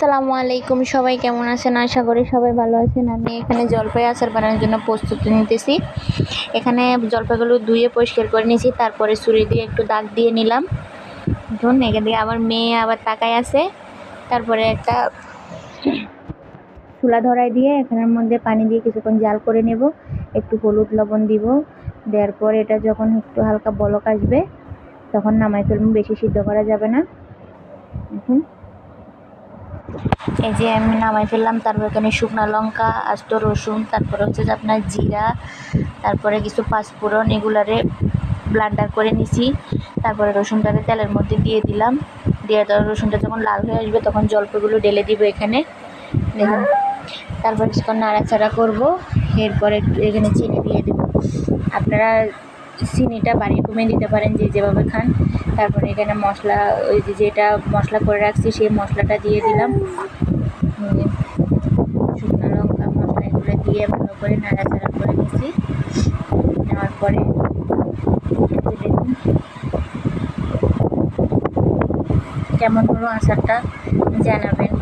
আসসালামু আলাইকুম, সবাই কেমন আছেন? আশা করি সবাই ভালো আছেন। আমি এখানে জলপাই আচার বানানোর জন্য প্রস্তুতি নিতেছি। এখানে জলপাইগুলো ধুয়ে পরিষ্কার করে নিয়েছি, তারপরে ছুরি দিয়ে একটু দাগ দিয়ে নিলাম। ধরুন এখান থেকে আমার মেয়ে আবার তাকায় আছে। তারপরে একটা চুলা ধরাই দিয়ে এখানের মধ্যে পানি দিয়ে কিছুক্ষণ জাল করে নেব। একটু হলুদ লবণ দিব, দেওয়ার পর এটা যখন একটু হালকা বলক আসবে তখন নামাই ফেলবো, বেশি সিদ্ধ করা যাবে না। দেখুন এই যে আমি নামাই ফেললাম। তারপর এখানে শুকনো লঙ্কা, আস্ত রসুন, তারপরে হচ্ছে যে আপনার জিরা, তারপরে কিছু পাঁচফোড়ন, এগুলারে ব্লান্ডার করে নিছি। তারপরে রসুনটাকে তেলের মধ্যে দিয়ে দিলাম। দিয়ে দেওয়ার রসুনটা যখন লাল হয়ে আসবে তখন জলপাইগুলো ঢেলে দিব এখানে, দেখুন। তারপর কিছুক্ষণ নাড়াচাড়া করবো। এরপরে এখানে চিনি দিয়ে দেবো। আপনারা চিনিটা বাড়িয়ে কমিয়ে দিতে পারেন, যে যেভাবে খান। তারপরে এখানে মশলা, ওই যেটা মশলা করে রাখছি সেই মশলাটা দিয়ে দিলাম। শুকনো লঙ্কা, মশলা এগুলো দিয়ে ভালো করে নাড়াচাড়া করে নিচ্ছি। নেওয়ার পরে দেখুন কেমন হলো আচারটা জানাবেন।